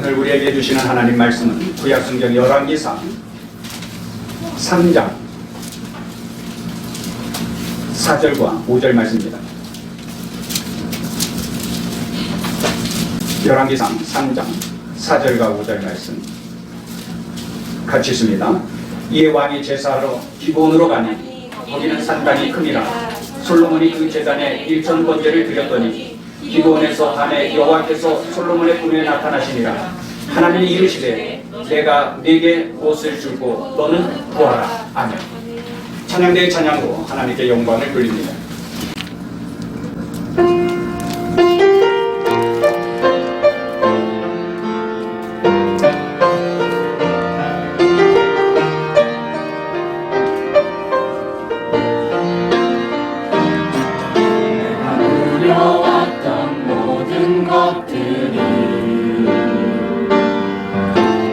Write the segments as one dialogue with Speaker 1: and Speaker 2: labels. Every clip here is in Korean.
Speaker 1: 오늘 우리에게 주시는 하나님 말씀은 구약성경 열왕기상 3장 4절과 5절 말씀입니다. 열왕기상 3장 4절과 5절 말씀 같이 있습니다. 이에 왕이 제사하러 기브온으로 가니 거기는 산당이 큼이라. 솔로몬이 그 제단에 1,000번제를 드렸더니 기브온에서 밤에 여호와께서 솔로몬의 꿈에 나타나시니라. 하나님이 이르시되 내가 네게 옷을 주고 너는 구하라. 아멘. 찬양대의 찬양으로 하나님께 영광을 돌립니다.
Speaker 2: 우려왔던 모든 것들이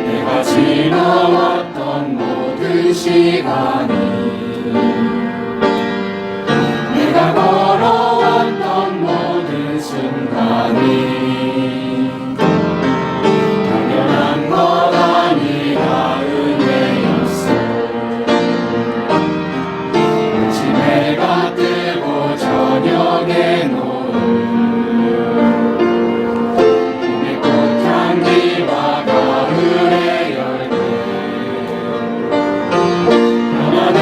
Speaker 2: 내가 지나왔던 모든 시간이 내가 걸어왔던 모든 순간이 당연한 것 아니라 은혜였어. 아침해가 뜨고 저녁에 노을 봄의 꽃향기와 가을의 열매 변한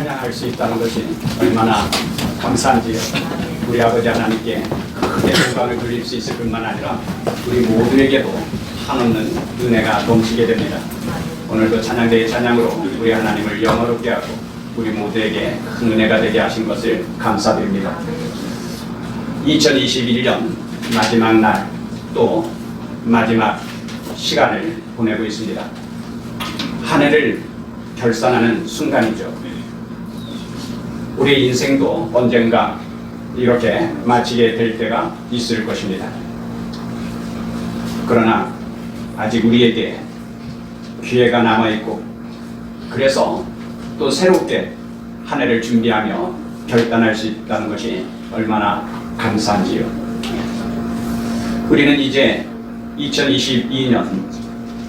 Speaker 1: 찬양할 수 있다는 것이 얼마나 감사한지요. 우리 아버지 하나님께 크게 영광을 돌릴 수 있을 뿐만 아니라 우리 모두에게도 한없는 은혜가 넘치게 됩니다. 오늘도 찬양대의 찬양으로 우리 하나님을 영화롭게 하고 우리 모두에게 큰 은혜가 되게 하신 것을 감사드립니다. 2021년 마지막 날, 또 마지막 시간을 보내고 있습니다. 한 해를 결산하는 순간이죠. 우리 인생도 언젠가 이렇게 마치게 될 때가 있을 것입니다. 그러나 아직 우리에게 기회가 남아있고, 그래서 또 새롭게 한 해를 준비하며 결단할 수 있다는 것이 얼마나 감사한지요. 우리는 이제 2022년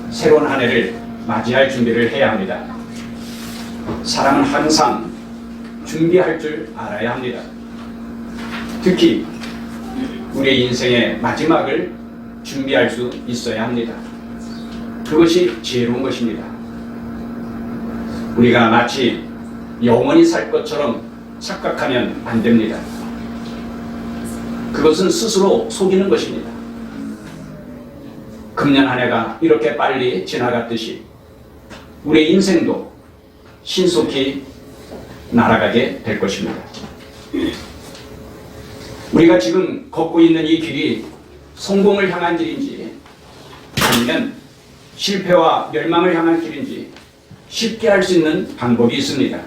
Speaker 1: 새로운 한 해를 맞이할 준비를 해야 합니다. 사람은 항상 준비할 줄 알아야 합니다. 특히 우리의 인생의 마지막을 준비할 수 있어야 합니다. 그것이 지혜로운 것입니다. 우리가 마치 영원히 살 것처럼 착각하면 안 됩니다. 그것은 스스로 속이는 것입니다. 금년 한 해가 이렇게 빨리 지나갔듯이 우리의 인생도 신속히 날아가게 될 것입니다. 우리가 지금 걷고 있는 이 길이 성공을 향한 길인지 아니면 실패와 멸망을 향한 길인지 쉽게 알 수 있는 방법이 있습니다.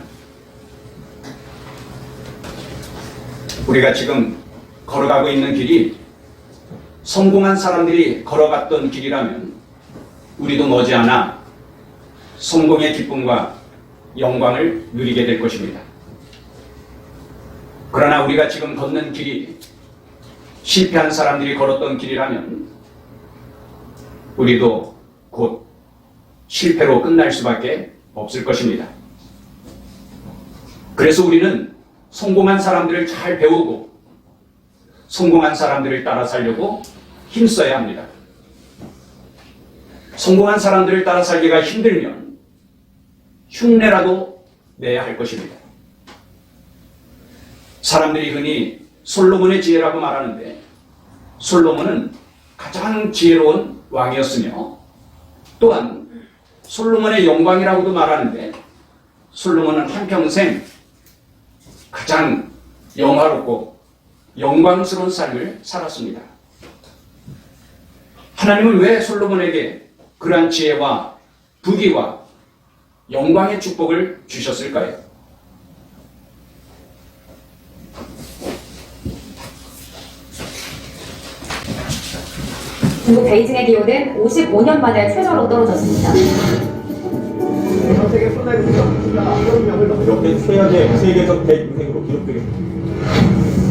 Speaker 1: 우리가 지금 걸어가고 있는 길이 성공한 사람들이 걸어갔던 길이라면 우리도 머지않아 성공의 기쁨과 영광을 누리게 될 것입니다. 그러나 우리가 지금 걷는 길이 실패한 사람들이 걸었던 길이라면 우리도 곧 실패로 끝날 수밖에 없을 것입니다. 그래서 우리는 성공한 사람들을 잘 배우고 성공한 사람들을 따라 살려고 힘써야 합니다. 성공한 사람들을 따라 살기가 힘들면 흉내라도 내야 할 것입니다. 사람들이 흔히 솔로몬의 지혜라고 말하는데, 솔로몬은 가장 지혜로운 왕이었으며 또한 솔로몬의 영광이라고도 말하는데, 솔로몬은 한평생 가장 영화롭고 영광스러운 삶을 살았습니다. 하나님은 왜 솔로몬에게 그러한 지혜와 부귀와 영광의 축복을 주셨을까요?
Speaker 3: 중국 베이징의 기온은 55년 만에 최저로 떨어졌습니다.
Speaker 4: 전 세계 프로다이빙 선수가 1억 명을 넘게 최악의 세계적 대유행으로 기록되겠습니다.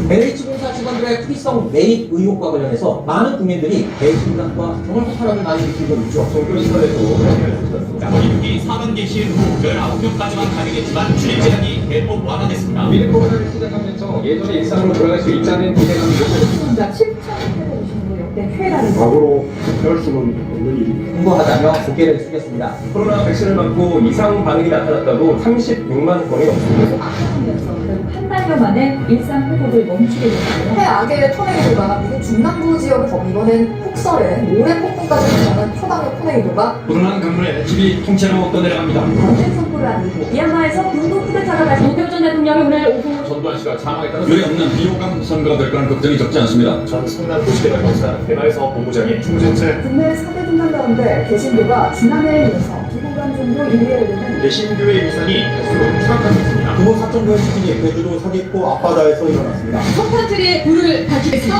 Speaker 5: NH공사 직원들의 투기성 매입 의혹과 관련해서 많은 국민들이 배신감과 정말 폭발하는 나이를 들고 있죠.
Speaker 4: 종교 시설에도 관심을 가졌습니다.
Speaker 6: 입국이 4만 개신 후 19명까지만 가능했지만 출입 제한이 대폭 완화됐습니다.
Speaker 7: 위드 코로나를 시작하면서 예전의 일상으로 돌아갈 수 있다는 기대감이
Speaker 3: 시청자 7,000회 오신 역대 최다를
Speaker 4: 과거로 할 수는 없는 일입니다.
Speaker 5: 홍보하다며 고개를 숙였습니다.
Speaker 4: 코로나 백신을 맞고 이상 반응이 나타났다고 36만 건이 넘습니다.
Speaker 3: 계속 악화하면서 한 달여 만에 일상 회복을 멈추게 됐습니다.
Speaker 8: 해악의 토네이도가 미국 중남부 지역을 범위하는 폭설에 모래 폭풍까지 나타나는 초강력 토네이도가
Speaker 6: 불운한 강물에 집이 통째로 떠내려갑니다.
Speaker 3: 전쟁 선포를 한 이후 미얀마에서 군부 쿠데타가 다시 노태우 전 대통령이 오늘 오후
Speaker 7: 전두환 씨가 사망했다는
Speaker 6: 유례 없는 비호감 선거가 될 거라는 걱정이 적지 않습니다.
Speaker 4: 전 성남 도시개발 공사 개발사업 본부장이 중재체
Speaker 8: 국내 4대 분단 가운데 개신교가 지난해에 이어서 두 분간 정도 1위에 오르는
Speaker 4: 개신교의 위상이 갈수록 추락하고 있습니다.
Speaker 5: 부모 사촌교회 시신이 제주도 서귀포 앞바다에서 일어났습니다.
Speaker 3: 석탄트리에 불을 밝히겠습니다.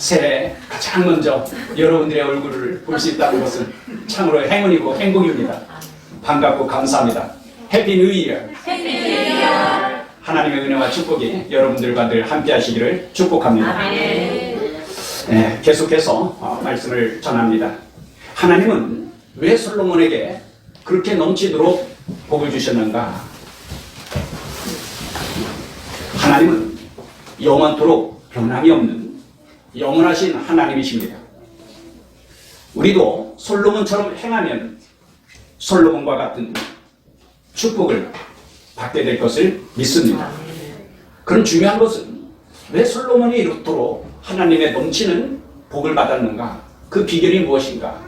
Speaker 1: 새해 가장 먼저 여러분들의 얼굴을 볼 수 있다는 것은 참으로 행운이고 행복입니다. 반갑고 감사합니다. 해피 뉴 이어. 하나님의 은혜와 축복이 여러분들과 늘 함께 하시기를 축복합니다. 네, 계속해서 말씀을 전합니다. 하나님은 왜 솔로몬에게 그렇게 넘치도록 복을 주셨는가? 하나님은 영원토록 변함이 없는 영원하신 하나님이십니다. 우리도 솔로몬처럼 행하면 솔로몬과 같은 축복을 받게 될 것을 믿습니다. 그런 중요한 것은 왜 솔로몬이 이렇도록 하나님의 넘치는 복을 받았는가? 그 비결이 무엇인가?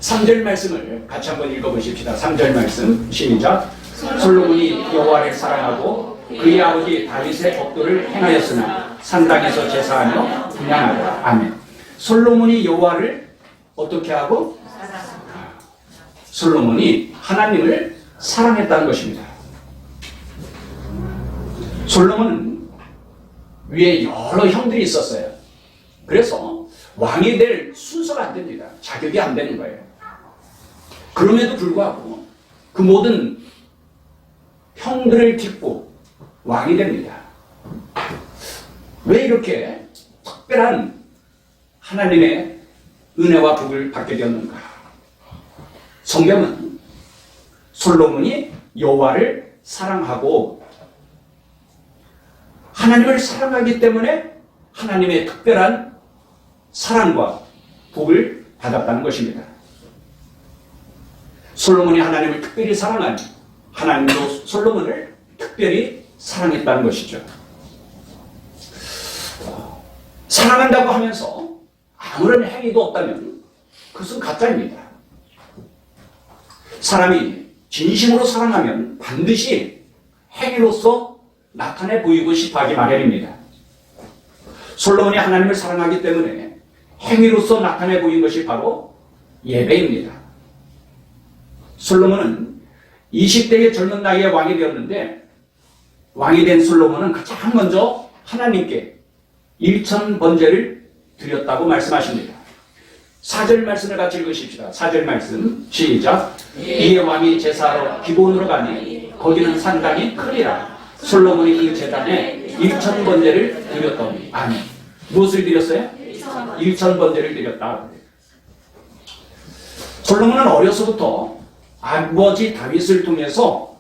Speaker 1: 3절 말씀을 같이 한번 읽어보십시다. 3절 말씀 시작. 솔로몬이 여호와를 사랑하고 그의 아버지 다윗의 법도를 행하였으나 산당에서 제사하며 분향하더라. 아멘. 솔로몬이 여호와를 어떻게 하고? 솔로몬이 하나님을 사랑했다는 것입니다. 솔로몬은 위에 여러 형들이 있었어요. 그래서 왕이 될 순서가 안 됩니다. 자격이 안 되는 거예요. 그럼에도 불구하고 그 모든 형들을 딛고 왕이 됩니다. 왜 이렇게 특별한 하나님의 은혜와 복을 받게 되었는가? 성경은 솔로몬이 여호와를 사랑하고 하나님을 사랑하기 때문에 하나님의 특별한 사랑과 복을 받았다는 것입니다. 솔로몬이 하나님을 특별히 사랑하니 하나님도 솔로몬을 특별히 사랑했다는 것이죠. 사랑한다고 하면서 아무런 행위도 없다면 그것은 가짜입니다. 사람이 진심으로 사랑하면 반드시 행위로서 나타내 보이고 싶어 하기 마련입니다. 솔로몬이 하나님을 사랑하기 때문에 행위로서 나타내 보인 것이 바로 예배입니다. 솔로몬은 20대의 젊은 나이에 왕이 되었는데 왕이 된 솔로몬은 가장 먼저 하나님께 1000번제를 드렸다고 말씀하십니다. 4절 말씀을 같이 읽으십시다. 4절 말씀 시작. 이에 왕이 제사하러 기본으로 가니 거기는 산당이 크리라. 솔로몬이 그 제단에 1000번제를 드렸더니 아멘. 무엇을 드렸어요? 1000번제를 드렸다. 솔로몬은 어려서부터 아버지 다윗을 통해서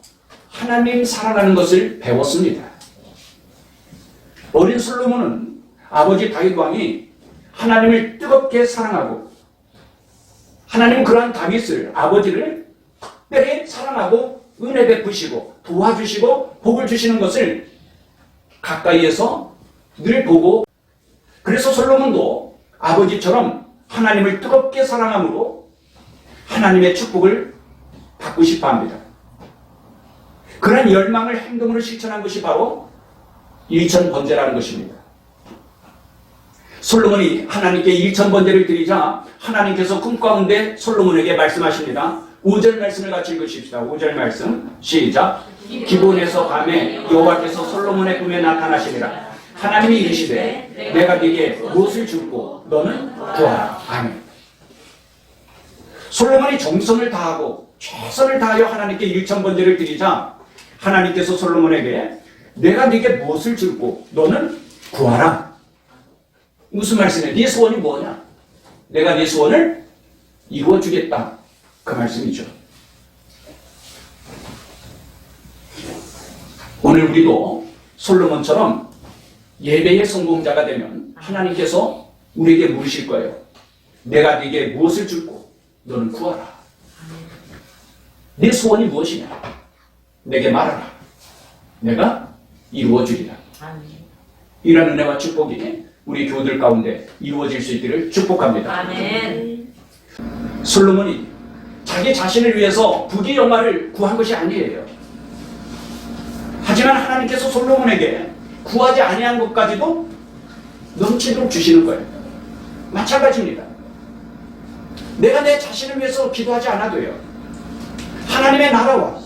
Speaker 1: 하나님 사랑하는 것을 배웠습니다. 어린 솔로몬은 아버지 다윗 왕이 하나님을 뜨겁게 사랑하고 하나님 그러한 다윗을 아버지를 특별히 사랑하고 은혜 베푸시고 도와주시고 복을 주시는 것을 가까이에서 늘 보고 그래서 솔로몬도 아버지처럼 하나님을 뜨겁게 사랑함으로 하나님의 축복을 받고 싶어 합니다. 그런 열망을 행동으로 실천한 것이 바로 1000번제라는 것입니다. 솔로몬이 하나님께 1000번제를 드리자 하나님께서 꿈 가운데 솔로몬에게 말씀하십니다. 5절 말씀을 같이 읽으십시다. 5절 말씀 시작. 기본에서 밤에 여호와께서 솔로몬의 꿈에 나타나시니라. 하나님이 이르시되 내가 네게 무엇을 줄고 너는 구하라. 아멘. 솔로몬이 정성을 다하고 최선을 다하여 하나님께 1000번제를 드리자 하나님께서 솔로몬에게 내가 네게 무엇을 줄고 너는 구하라. 무슨 말씀이에요? 네 소원이 뭐냐? 내가 네 소원을 이루어주겠다. 그 말씀이죠. 오늘 우리도 솔로몬처럼 예배의 성공자가 되면 하나님께서 우리에게 물으실 거예요. 내가 네게 무엇을 줄고 너는 구하라. 네 소원이 무엇이냐? 내게 말하라. 내가 이루어주리라. 이런 은혜와 축복이 우리 교우들 가운데 이루어질 수 있기를 축복합니다.
Speaker 3: 아멘.
Speaker 1: 솔로몬이 자기 자신을 위해서 부귀 영화를 구한 것이 아니에요. 하지만 하나님께서 솔로몬에게 구하지 아니한 것까지도 넘치도록 주시는 거예요. 마찬가지입니다. 내가 내 자신을 위해서 기도하지 않아도요. 하나님의 나라와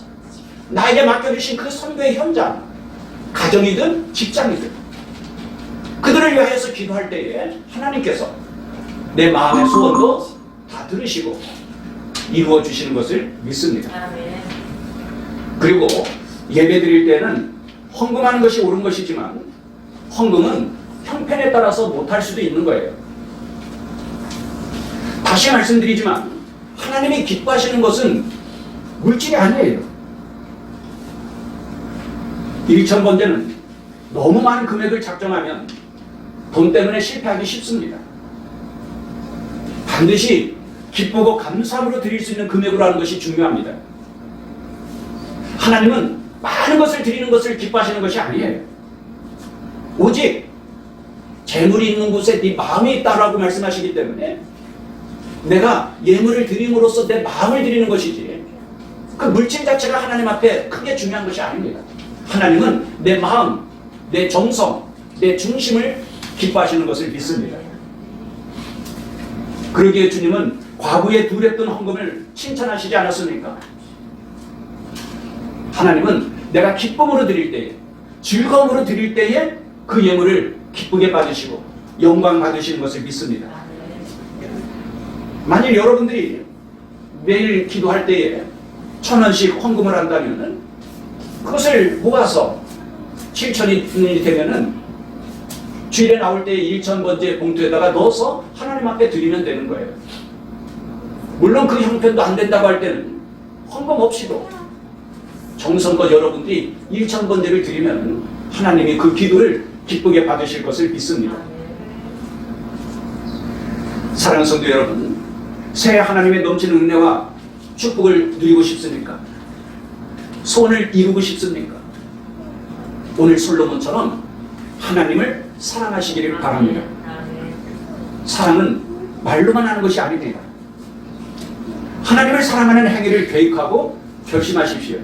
Speaker 1: 나에게 맡겨주신 그 선교의 현장, 가정이든 직장이든 그들을 위하여서 기도할 때에 하나님께서 내 마음의 소원도 다 들으시고 이루어 주시는 것을 믿습니다. 그리고 예배 드릴 때는 헌금하는 것이 옳은 것이지만 헌금은 형편에 따라서 못할 수도 있는 거예요. 다시 말씀드리지만 하나님이 기뻐하시는 것은 물질이 아니에요. 1,000번제는 너무 많은 금액을 작정하면 돈 때문에 실패하기 쉽습니다. 반드시 기쁘고 감사함으로 드릴 수 있는 금액으로 하는 것이 중요합니다. 하나님은 많은 것을 드리는 것을 기뻐하시는 것이 아니에요. 오직 재물이 있는 곳에 네 마음이 있다라고 말씀하시기 때문에 내가 예물을 드림으로써 내 마음을 드리는 것이지 그 물질 자체가 하나님 앞에 크게 중요한 것이 아닙니다. 하나님은 내 마음, 내 정성, 내 중심을 기뻐하시는 것을 믿습니다. 그러기에 주님은 과부의 두렵던 헌금을 칭찬하시지 않았습니까? 하나님은 내가 기쁨으로 드릴 때에, 즐거움으로 드릴 때에 그 예물을 기쁘게 받으시고 영광 받으시는 것을 믿습니다. 만일 여러분들이 매일 기도할 때에 1,000원씩 헌금을 한다면 그것을 모아서 7,000이 되면은 주일에 나올 때 1,000번째 봉투에다가 넣어서 하나님 앞에 드리면 되는 거예요. 물론 그 형편도 안 된다고 할 때는 헌금 없이도 정성껏 여러분들이 1,000번째를 드리면 하나님이 그 기도를 기쁘게 받으실 것을 믿습니다. 사랑하는 성도 여러분, 새해 하나님의 넘치는 은혜와 축복을 누리고 싶습니까? 소원을 이루고 싶습니까? 오늘 솔로몬처럼 하나님을 사랑하시기를 바랍니다. 사랑은 말로만 하는 것이 아닙니다. 하나님을 사랑하는 행위를 계획하고 결심하십시오.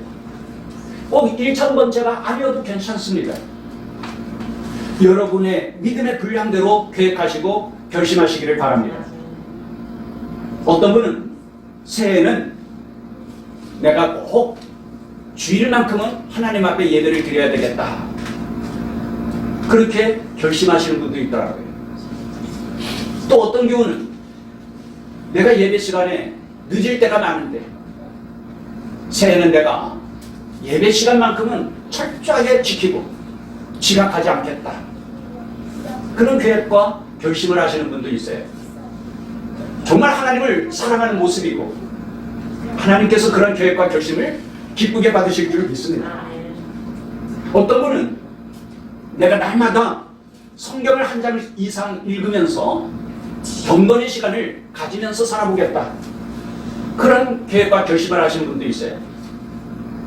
Speaker 1: 꼭 1,000번째가 아니어도 괜찮습니다. 여러분의 믿음의 분량대로 계획하시고 결심하시기를 바랍니다. 어떤 분은 새해에는 내가 꼭 주일만큼은 하나님 앞에 예배를 드려야 되겠다, 그렇게 결심하시는 분도 있더라고요. 또 어떤 경우는 내가 예배 시간에 늦을 때가 많은데 새해는 내가 예배 시간만큼은 철저하게 지키고 지각하지 않겠다, 그런 계획과 결심을 하시는 분도 있어요. 정말 하나님을 사랑하는 모습이고 하나님께서 그런 계획과 결심을 기쁘게 받으실 줄 믿습니다. 어떤 분은 내가 날마다 성경을 한 장 이상 읽으면서 경건의 시간을 가지면서 살아보겠다, 그런 계획과 결심을 하시는 분도 있어요.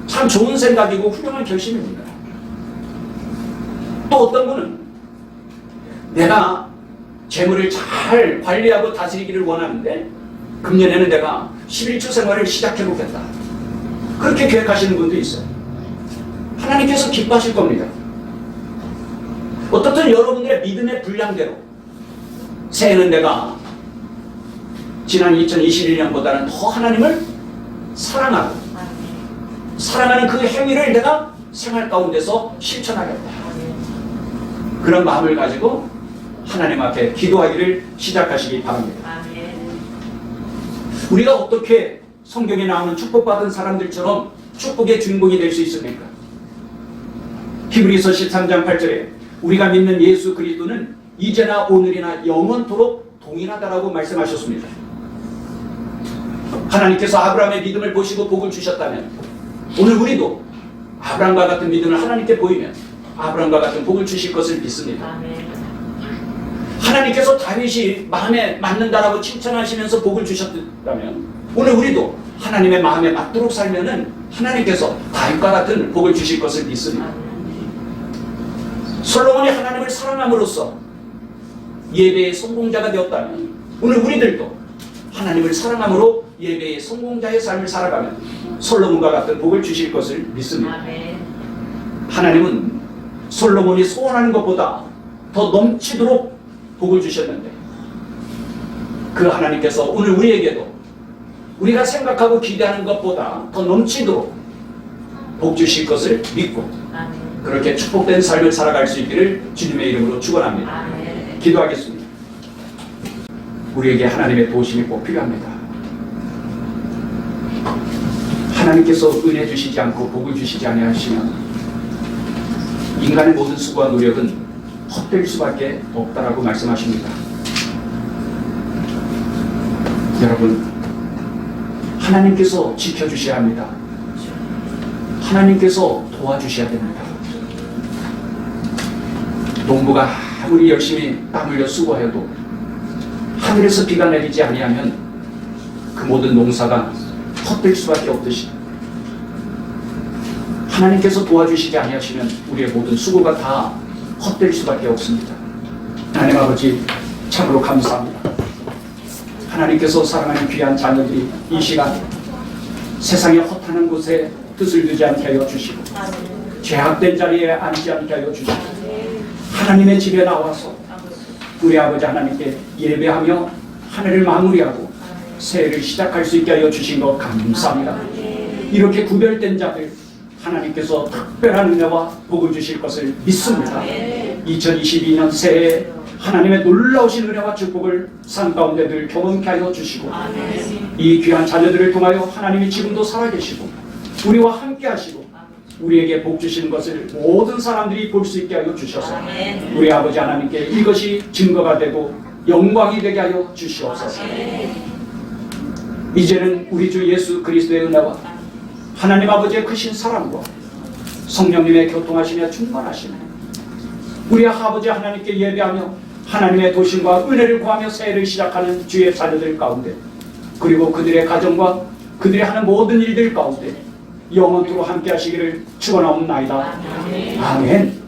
Speaker 1: 참 좋은 생각이고 훌륭한 결심입니다. 또 어떤 분은 내가 재물을 잘 관리하고 다스리기를 원하는데 금년에는 내가 11조 생활을 시작해보겠다, 그렇게 계획하시는 분도 있어요. 하나님께서 기뻐하실 겁니다. 어떻든 여러분들의 믿음의 분량대로 새해는 내가 지난 2021년보다는 더 하나님을 사랑하고 사랑하는 그 행위를 내가 생활 가운데서 실천하겠다, 그런 마음을 가지고 하나님 앞에 기도하기를 시작하시기 바랍니다. 우리가 어떻게 성경에 나오는 축복받은 사람들처럼 축복의 주인공이 될 수 있습니까? 히브리서 13장 8절에 우리가 믿는 예수 그리스도는 이제나 오늘이나 영원토록 동일하다라고 말씀하셨습니다. 하나님께서 아브라함의 믿음을 보시고 복을 주셨다면 오늘 우리도 아브라함과 같은 믿음을 하나님께 보이면 아브라함과 같은 복을 주실 것을 믿습니다. 하나님께서 다윗이 마음에 맞는다라고 칭찬하시면서 복을 주셨다면 오늘 우리도 하나님의 마음에 맞도록 살면은 하나님께서 다윗과 같은 복을 주실 것을 믿습니다. 솔로몬이 하나님을 사랑함으로써 예배의 성공자가 되었다면 오늘 우리들도 하나님을 사랑함으로 예배의 성공자의 삶을 살아가면 솔로몬과 같은 복을 주실 것을 믿습니다. 하나님은 솔로몬이 소원하는 것보다 더 넘치도록 복을 주셨는데 그 하나님께서 오늘 우리에게도 우리가 생각하고 기대하는 것보다 더 넘치도록 복 주실 것을 믿고 그렇게 축복된 삶을 살아갈 수 있기를 주님의 이름으로 축원합니다. 기도하겠습니다. 우리에게 하나님의 도우심이 꼭 필요합니다. 하나님께서 은혜 주시지 않고 복을 주시지 아니하시면 인간의 모든 수고와 노력은 헛될 수밖에 없다라고 말씀하십니다. 여러분, 하나님께서 지켜주셔야 합니다. 하나님께서 도와주셔야 됩니다. 농부가 아무리 열심히 땀 흘려 수고해도 하늘에서 비가 내리지 아니하면 그 모든 농사가 헛될 수밖에 없듯이 하나님께서 도와주시지 아니하시면 우리의 모든 수고가 다 헛될 수밖에 없습니다. 하나님 아버지, 참으로 감사합니다. 하나님께서 사랑하는 귀한 자녀들이 이 시간 세상의 허탄한 곳에 뜻을 두지 않게 하여 주시고 죄악된 자리에 앉지 않게 하여 주시고 하나님의 집에 나와서 우리 아버지 하나님께 예배하며 하늘을 마무리하고 새해를 시작할 수 있게 하여 주신 것 감사합니다. 이렇게 구별된 자들 하나님께서 특별한 은혜와 복을 주실 것을 믿습니다. 2022년 새해에 하나님의 놀라우신 은혜와 축복을 산 가운데 늘 경험케 하여 주시고 이 귀한 자녀들을 통하여 하나님이 지금도 살아계시고 우리와 함께 하시고 우리에게 복 주시는 것을 모든 사람들이 볼 수 있게 하여 주셔서 우리 아버지 하나님께 이것이 증거가 되고 영광이 되게 하여 주시옵소서. 이제는 우리 주 예수 그리스도의 은혜와 하나님 아버지의 크신 사랑과 성령님의 교통하시며 충만하시며 우리 아버지 하나님께 예배하며 하나님의 도심과 은혜를 구하며 새해를 시작하는 주의 자녀들 가운데 그리고 그들의 가정과 그들이 하는 모든 일들 가운데 영원토록 함께 하시기를 축원하옵나이다. 아멘.